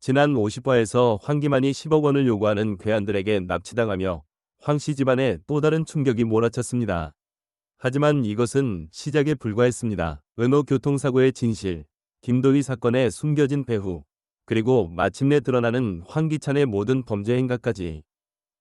지난 50화에서 황기만이 10억 원을 요구하는 괴한들에게 납치당하며 황씨 집안에 또 다른 충격이 몰아쳤습니다. 하지만 이것은 시작에 불과했습니다. 은호 교통사고의 진실, 김도희 사건의 숨겨진 배후, 그리고 마침내 드러나는 황기찬의 모든 범죄 행각까지.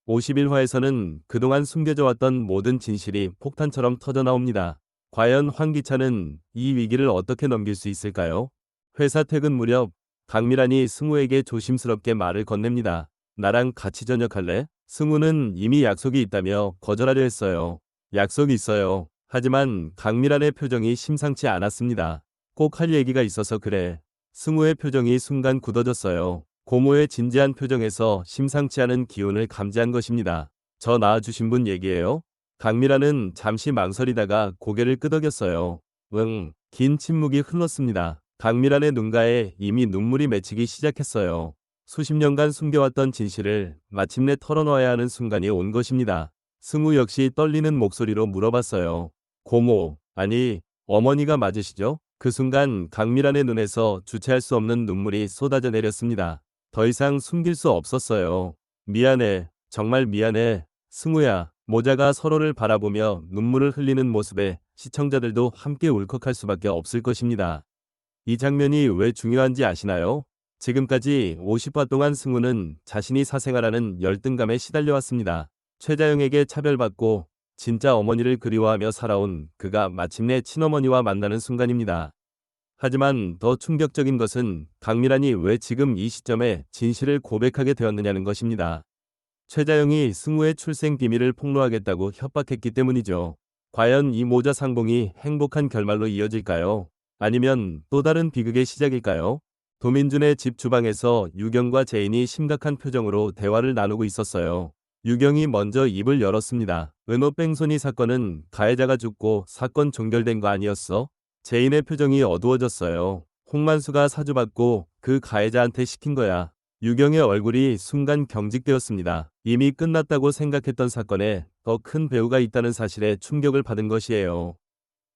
51화에서는 그동안 숨겨져 왔던 모든 진실이 폭탄처럼 터져나옵니다. 과연 황기찬은 이 위기를 어떻게 넘길 수 있을까요? 회사 퇴근 무렵 강미란이 승우에게 조심스럽게 말을 건넵니다. 나랑 같이 저녁할래? 승우는 이미 약속이 있다며 거절하려 했어요. 약속이 있어요. 하지만 강미란의 표정이 심상치 않았습니다. 꼭 할 얘기가 있어서 그래. 승우의 표정이 순간 굳어졌어요. 고모의 진지한 표정에서 심상치 않은 기운을 감지한 것입니다. 저 낳아주신 분 얘기예요? 강미란은 잠시 망설이다가 고개를 끄덕였어요. 응. 긴 침묵이 흘렀습니다. 강미란의 눈가에 이미 눈물이 맺히기 시작했어요. 수십 년간 숨겨왔던 진실을 마침내 털어놓아야 하는 순간이 온 것입니다. 승우 역시 떨리는 목소리로 물어봤어요. 고모, 아니, 어머니가 맞으시죠? 그 순간 강미란의 눈에서 주체할 수 없는 눈물이 쏟아져 내렸습니다. 더 이상 숨길 수 없었어요. 미안해, 정말 미안해, 승우야. 모자가 서로를 바라보며 눈물을 흘리는 모습에 시청자들도 함께 울컥할 수밖에 없을 것입니다. 이 장면이 왜 중요한지 아시나요? 지금까지 50화 동안 승우는 자신이 사생활하는 열등감에 시달려왔습니다. 최자영에게 차별받고 진짜 어머니를 그리워하며 살아온 그가 마침내 친어머니와 만나는 순간입니다. 하지만 더 충격적인 것은 강미란이 왜 지금 이 시점에 진실을 고백하게 되었느냐는 것입니다. 최자영이 승우의 출생 비밀을 폭로하겠다고 협박했기 때문이죠. 과연 이 모자 상봉이 행복한 결말로 이어질까요? 아니면 또 다른 비극의 시작일까요? 도민준의 집 주방에서 유경과 재인이 심각한 표정으로 대화를 나누고 있었어요. 유경이 먼저 입을 열었습니다. 은호 뺑소니 사건은 가해자가 죽고 사건 종결된 거 아니었어? 재인의 표정이 어두워졌어요. 홍만수가 사주받고 그 가해자한테 시킨 거야. 유경의 얼굴이 순간 경직되었습니다. 이미 끝났다고 생각했던 사건에 더 큰 배우가 있다는 사실에 충격을 받은 것이에요.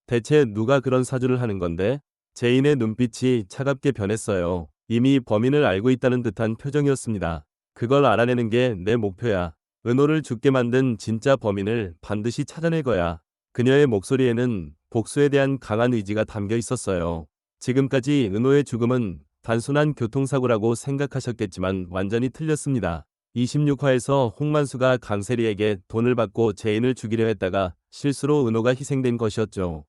대체 누가 그런 사주를 하는 건데? 재인의 눈빛이 차갑게 변했어요. 이미 범인을 알고 있다는 듯한 표정이었습니다. 그걸 알아내는 게 내 목표야. 은호를 죽게 만든 진짜 범인을 반드시 찾아낼 거야. 그녀의 목소리에는 복수에 대한 강한 의지가 담겨 있었어요. 지금까지 은호의 죽음은 단순한 교통사고라고 생각하셨겠지만 완전히 틀렸습니다. 26화에서 홍만수가 강세리에게 돈을 받고 재인을 죽이려 했다가 실수로 은호가 희생된 것이었죠.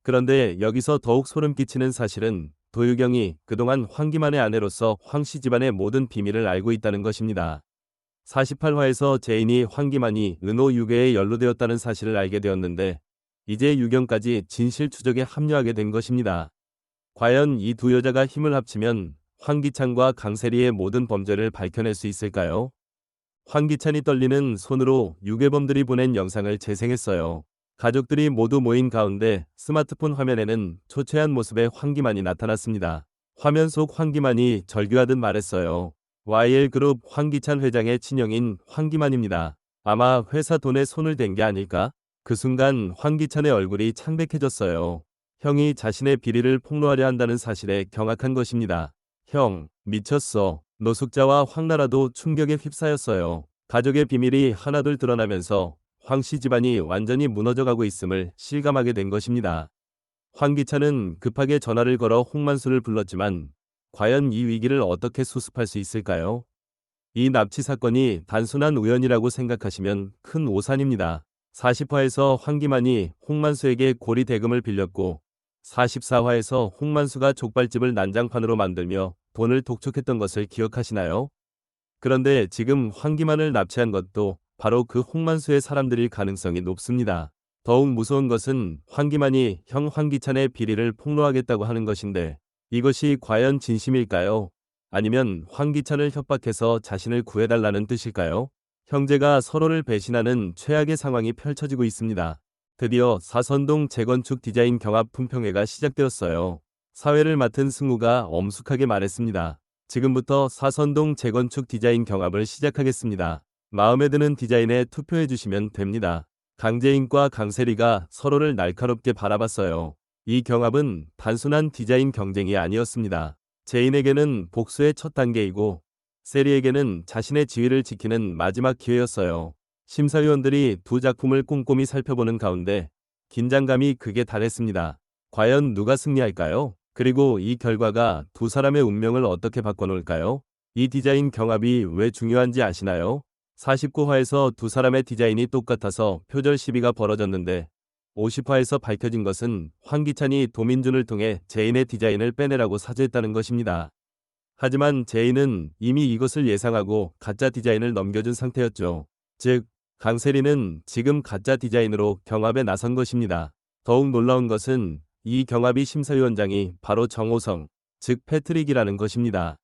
그런데 여기서 더욱 소름 끼치는 사실은 도유경이 그동안 황기만의 아내로서 황씨 집안의 모든 비밀을 알고 있다는 것입니다. 48화에서 재인이 황기만이 은호 유괴에 연루되었다는 사실을 알게 되었는데 이제 유경까지 진실 추적에 합류하게 된 것입니다. 과연 이 두 여자가 힘을 합치면 황기찬과 강세리의 모든 범죄를 밝혀낼 수 있을까요? 황기찬이 떨리는 손으로 유괴범들이 보낸 영상을 재생했어요. 가족들이 모두 모인 가운데 스마트폰 화면에는 초췌한 모습의 황기만이 나타났습니다. 화면 속 황기만이 절규하듯 말했어요. YL그룹 황기찬 회장의 친형인 황기만입니다. 아마 회사 돈에 손을 댄 게 아닐까? 그 순간 황기찬의 얼굴이 창백해졌어요. 형이 자신의 비리를 폭로하려 한다는 사실에 경악한 것입니다. 형, 미쳤어. 노숙자와 황나라도 충격에 휩싸였어요. 가족의 비밀이 하나둘 드러나면서 황씨 집안이 완전히 무너져가고 있음을 실감하게 된 것입니다. 황기찬은 급하게 전화를 걸어 홍만수를 불렀지만 과연 이 위기를 어떻게 수습할 수 있을까요? 이 납치 사건이 단순한 우연이라고 생각하시면 큰 오산입니다. 40화에서 황기만이 홍만수에게 고리 대금을 빌렸고 44화에서 홍만수가 족발집을 난장판으로 만들며 돈을 독촉했던 것을 기억하시나요? 그런데 지금 황기만을 납치한 것도 바로 그 홍만수의 사람들일 가능성이 높습니다. 더욱 무서운 것은 황기만이 형 황기찬의 비리를 폭로하겠다고 하는 것인데 이것이 과연 진심일까요? 아니면 황기찬을 협박해서 자신을 구해달라는 뜻일까요? 형제가 서로를 배신하는 최악의 상황이 펼쳐지고 있습니다. 드디어 사선동 재건축 디자인 경합 품평회가 시작되었어요. 사회를 맡은 승우가 엄숙하게 말했습니다. 지금부터 사선동 재건축 디자인 경합을 시작하겠습니다. 마음에 드는 디자인에 투표해 주시면 됩니다. 강재인과 강세리가 서로를 날카롭게 바라봤어요. 이 경합은 단순한 디자인 경쟁이 아니었습니다. 제인에게는 복수의 첫 단계이고 세리에게는 자신의 지위를 지키는 마지막 기회였어요. 심사위원들이 두 작품을 꼼꼼히 살펴보는 가운데 긴장감이 극에 달했습니다. 과연 누가 승리할까요? 그리고 이 결과가 두 사람의 운명을 어떻게 바꿔놓을까요? 이 디자인 경합이 왜 중요한지 아시나요? 49화에서 두 사람의 디자인이 똑같아서 표절 시비가 벌어졌는데 50화에서 밝혀진 것은 황기찬이 도민준을 통해 제인의 디자인을 빼내라고 사죄했다는 것입니다. 하지만 제인은 이미 이것을 예상하고 가짜 디자인을 넘겨준 상태였죠. 즉, 강세리는 지금 가짜 디자인으로 경합에 나선 것입니다. 더욱 놀라운 것은 이 경합이 심사위원장이 바로 정호성, 즉 패트릭이라는 것입니다.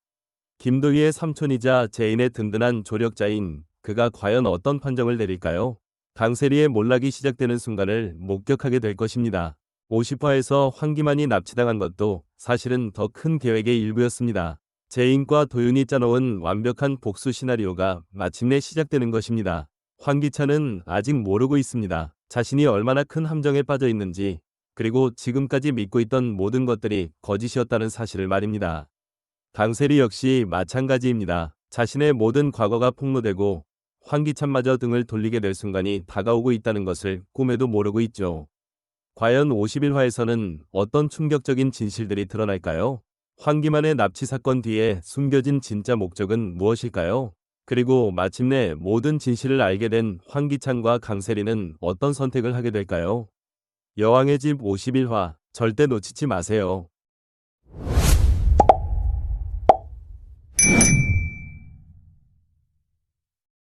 김도희의 삼촌이자 제인의 든든한 조력자인 그가 과연 어떤 판정을 내릴까요? 강세리의 몰락이 시작되는 순간을 목격하게 될 것입니다. 50화에서 황기만이 납치당한 것도 사실은 더 큰 계획의 일부였습니다. 제인과 도윤이 짜놓은 완벽한 복수 시나리오가 마침내 시작되는 것입니다. 황기찬은 아직 모르고 있습니다. 자신이 얼마나 큰 함정에 빠져 있는지, 그리고 지금까지 믿고 있던 모든 것들이 거짓이었다는 사실을 말입니다. 강세리 역시 마찬가지입니다. 자신의 모든 과거가 폭로되고 황기찬마저 등을 돌리게 될 순간이 다가오고 있다는 것을 꿈에도 모르고 있죠. 과연 51화에서는 어떤 충격적인 진실들이 드러날까요? 황기만의 납치 사건 뒤에 숨겨진 진짜 목적은 무엇일까요? 그리고 마침내 모든 진실을 알게 된 황기찬과 강세리는 어떤 선택을 하게 될까요? 여왕의 집 51화 절대 놓치지 마세요.